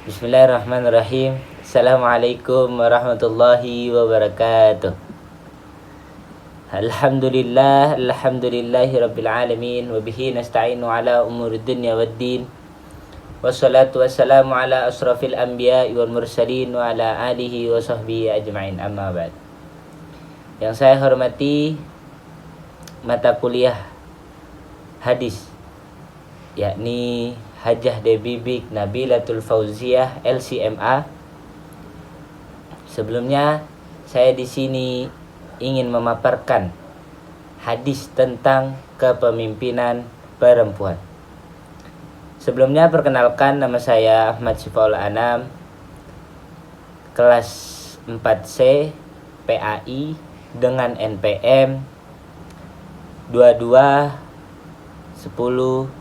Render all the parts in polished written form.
Bismillahirrahmanirrahim. Assalamualaikum warahmatullahi wabarakatuh. Alhamdulillahi rabbil alamin. Wabihi nasta'inu ala umuri dunya waddin. Wassalatu wassalamu ala asrafil anbiya wal mursalin wa ala alihi wa sahbihi ajma'in, amma ba'd. Yang saya hormati mata kuliah hadis, yakni Hajah Debibik Nabilatul Fauziyah LCMA. Sebelumnya saya di sini ingin memaparkan hadis tentang kepemimpinan perempuan. Sebelumnya perkenalkan, nama saya Ahmad Syifaul Anam, kelas 4C PAI dengan NPM 22 10 00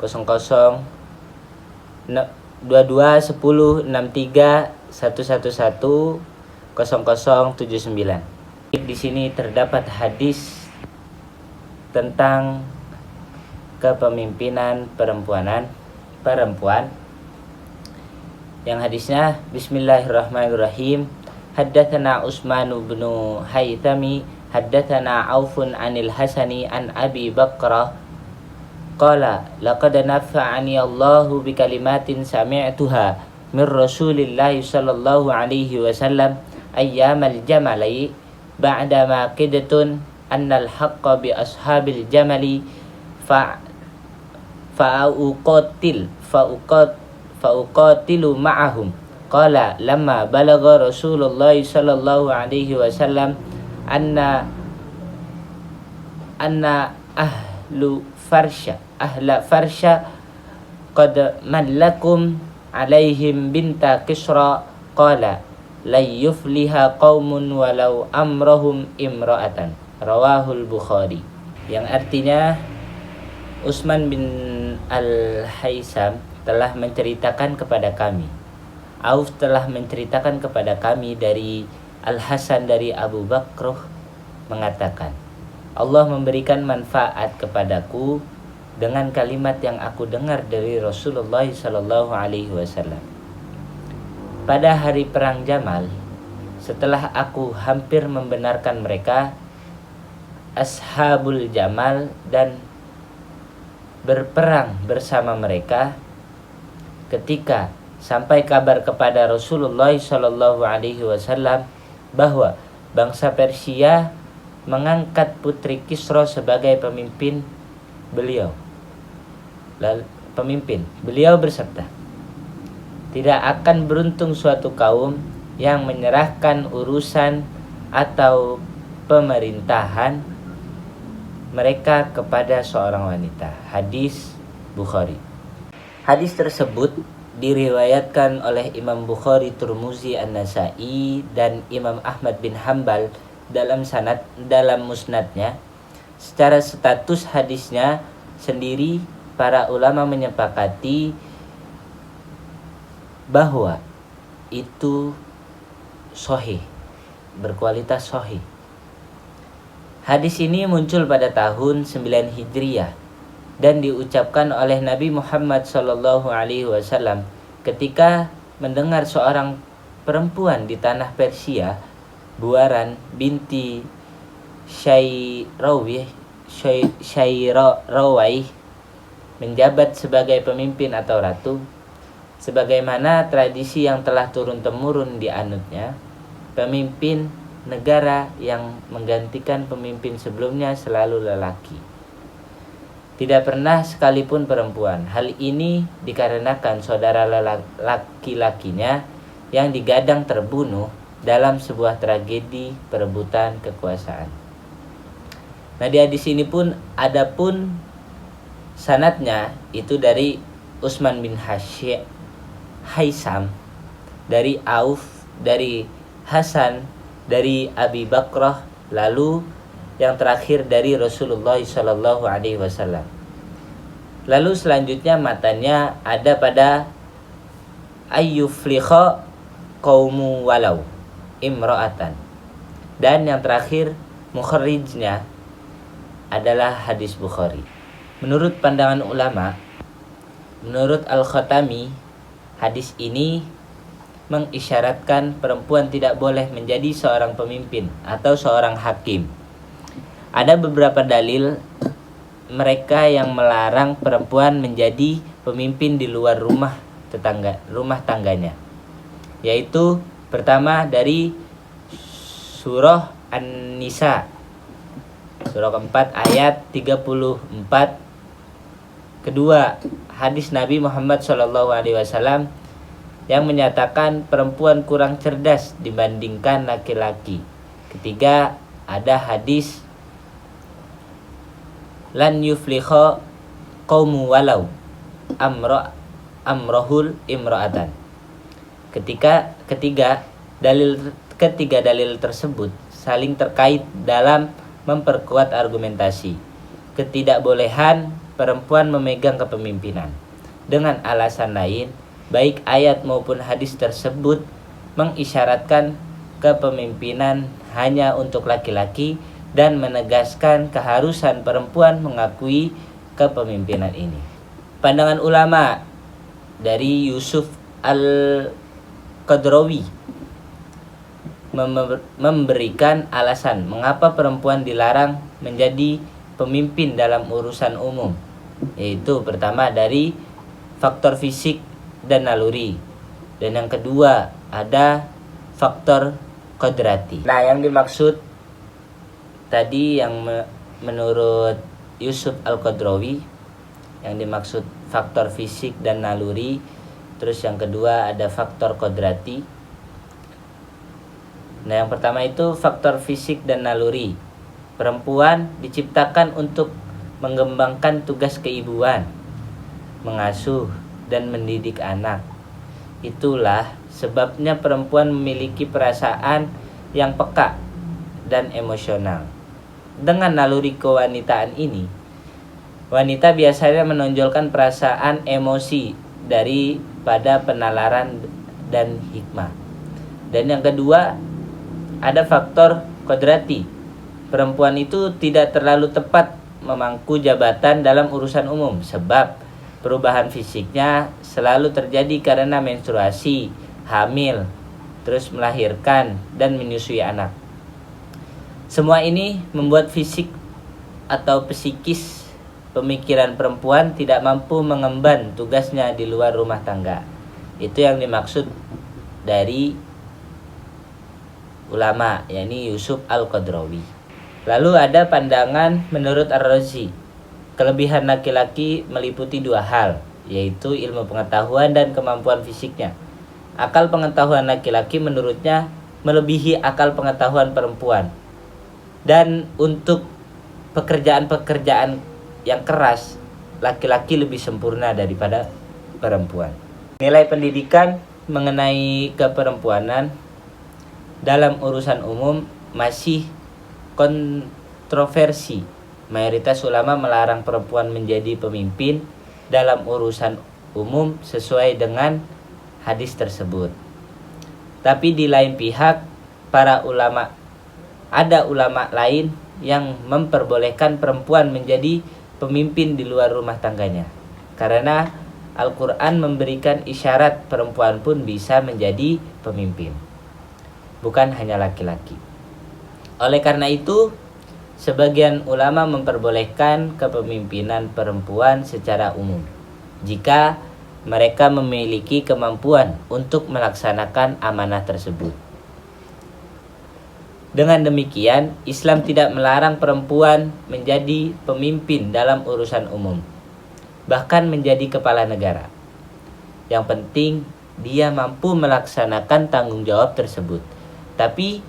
22 10 63 111 0079. Di sini terdapat hadis tentang kepemimpinan perempuan. Yang hadisnya bismillahirrahmanirrahim. Haddatsana Utsman bin Haythami haddatsana Aufun anil Hasani an Abi Bakrah qala laqad nafa'ani Allahu bi kalimatin sami'tuha min Rasulillahi sallallahu alaihi wasallam ayyamal jamali ba'da ma qidatun annal haqqa bi ashabil jamali fa'uqatilu ma'ahum qala lamma balagha Rasulullah sallallahu alaihi wasallam anna ahla farsha qad mallakum alaihim binta Kisra qala la yufliha qaumun walau amrahum imra'atan, rawahul Bukhari. Yang artinya Utsman bin Al-Haisam telah menceritakan kepada kami, Auf telah menceritakan kepada kami dari Al-Hasan dari Abu Bakrah mengatakan, Allah memberikan manfaat kepadaku dengan kalimat yang aku dengar dari Rasulullah sallallahu alaihi wasallam. Pada hari perang Jamal, setelah aku hampir membenarkan mereka, Ashabul Jamal, dan berperang bersama mereka, ketika sampai kabar kepada Rasulullah sallallahu alaihi wasallam bahwa bangsa Persia mengangkat putri Kisra sebagai pemimpin beliau. Beliau bersabda, tidak akan beruntung suatu kaum yang menyerahkan urusan atau pemerintahan mereka kepada seorang wanita. Hadis Bukhari. Hadis tersebut diriwayatkan oleh Imam Bukhari, Tirmizi, An-Nasa'i, dan Imam Ahmad bin Hanbal dalam musnadnya. Secara status hadisnya sendiri, para ulama menyepakati bahwa itu sahih, berkualitas sahih. Hadis ini muncul pada tahun 9 Hijriah dan diucapkan oleh Nabi Muhammad sallallahu alaihi wasallam ketika mendengar seorang perempuan di tanah Persia, Buaran binti Syairawai, menjabat sebagai pemimpin atau ratu. Sebagaimana tradisi yang telah turun-temurun dianutnya, pemimpin negara yang menggantikan pemimpin sebelumnya selalu lelaki, tidak pernah sekalipun perempuan. Hal ini dikarenakan saudara laki-lakinya yang digadang terbunuh dalam sebuah tragedi perebutan kekuasaan. Nah, di hadis ini pun adapun sanadnya itu dari Utsman bin Haisam, dari Auf, dari Hasan, dari Abi Bakrah, lalu yang terakhir dari Rasulullah sallallahu alaihi wasallam. Lalu selanjutnya matanya ada pada ayyuflikha qaumu walau imra'atan. Dan yang terakhir mukharijnya adalah hadis Bukhari. Menurut pandangan ulama, menurut Al-Khatami, Hadis ini mengisyaratkan perempuan tidak boleh menjadi seorang pemimpin atau seorang hakim. Ada beberapa dalil mereka yang melarang perempuan menjadi pemimpin di luar rumah tangganya. Yaitu pertama dari surah An-Nisa surah keempat ayat 34. Kedua, hadis Nabi Muhammad SAW yang menyatakan perempuan kurang cerdas dibandingkan laki-laki. Ketiga, ada hadis lan yufliho qaumu walau amrohul imro'atan. Ketiga dalil tersebut saling terkait dalam memperkuat argumentasi ketidakbolehan perempuan memegang kepemimpinan. Dengan alasan lain, baik ayat maupun hadis tersebut mengisyaratkan kepemimpinan hanya untuk laki-laki dan menegaskan keharusan perempuan mengakui kepemimpinan ini. Pandangan ulama dari Yusuf Al-Qadrawi memberikan alasan mengapa perempuan dilarang menjadi pemimpin dalam urusan umum, yaitu pertama dari faktor fisik dan naluri, dan yang kedua ada faktor kodrati. Nah, yang dimaksud tadi yang menurut Yusuf Al-Qadrawi, yang dimaksud faktor fisik dan naluri, terus yang kedua ada faktor kodrati. Nah, yang pertama itu faktor fisik dan naluri. Perempuan diciptakan untuk mengembangkan tugas keibuan, mengasuh dan mendidik anak. Itulah sebabnya perempuan memiliki perasaan yang peka dan emosional. Dengan naluri kewanitaan ini, wanita biasanya menonjolkan perasaan emosi daripada penalaran dan hikmah. Dan yang kedua, ada faktor kodrati. Perempuan itu tidak terlalu tepat memangku jabatan dalam urusan umum sebab perubahan fisiknya selalu terjadi karena menstruasi, hamil, terus melahirkan dan menyusui anak. Semua ini membuat fisik atau psikis pemikiran perempuan tidak mampu mengemban tugasnya di luar rumah tangga. Itu yang dimaksud dari ulama, yakni Yusuf Al-Qadrawi. Lalu ada pandangan menurut Ar-Razi. Kelebihan laki-laki meliputi dua hal, yaitu ilmu pengetahuan dan kemampuan fisiknya. Akal pengetahuan laki-laki menurutnya melebihi akal pengetahuan perempuan. Dan untuk pekerjaan-pekerjaan yang keras, laki-laki lebih sempurna daripada perempuan. Nilai pendidikan mengenai keperempuanan dalam urusan umum masih kontroversi. Mayoritas ulama melarang perempuan menjadi pemimpin dalam urusan umum sesuai dengan hadis tersebut. Tapi di lain pihak, ada ulama lain yang memperbolehkan perempuan menjadi pemimpin di luar rumah tangganya. Karena Al-Quran memberikan isyarat perempuan pun bisa menjadi pemimpin, bukan hanya laki-laki. Oleh karena itu, sebagian ulama memperbolehkan kepemimpinan perempuan secara umum jika mereka memiliki kemampuan untuk melaksanakan amanah tersebut. Dengan demikian, Islam tidak melarang perempuan menjadi pemimpin dalam urusan umum, bahkan menjadi kepala negara. Yang penting, dia mampu melaksanakan tanggung jawab tersebut. Tapi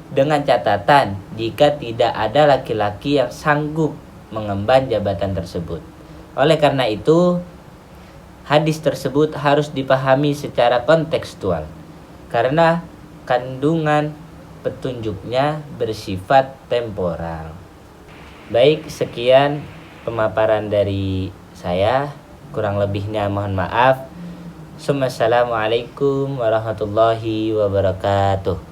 dengan catatan jika tidak ada laki-laki yang sanggup mengemban jabatan tersebut. Oleh karena itu, hadis tersebut harus dipahami secara kontekstual, karena kandungan petunjuknya bersifat temporal. Baik, sekian pemaparan dari saya. Kurang lebihnya mohon maaf. Assalamualaikum warahmatullahi wabarakatuh.